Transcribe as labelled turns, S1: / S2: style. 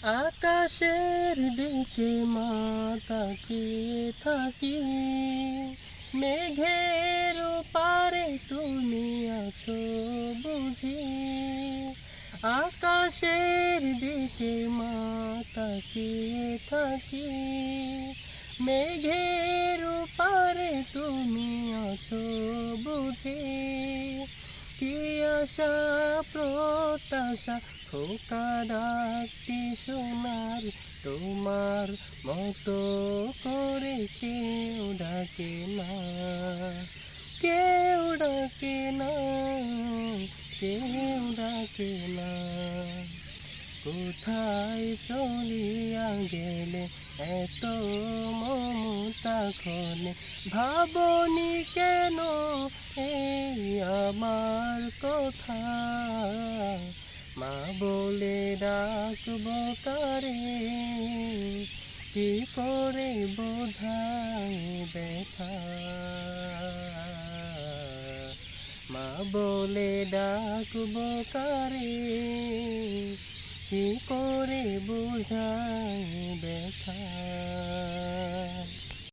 S1: আকাশের দিকে মা তাকিয়ে থাকি, মেঘের পারে তুমি আছো বুঝি। আকাশের দিকে মা তাকিয়ে থাকি, মেঘের পারে তুমি আছো বুঝি। কি আশা প্রত্যাশা খোকা ডাকটি শোনার, তোমার মতো করে কেউ ডাকে না, কেউ ডাকে না, কেউ ডাকে না। কোথায় চলিয়া গেলে এত মমতা খোলে, ভাবনি কেন এই আমার কথা। মা বলে ডাকবো কারে, কি করে বোঝাই ব্যথা। মা বলে ডাকবো কারে, কি করে বোঝাই ব্যথা।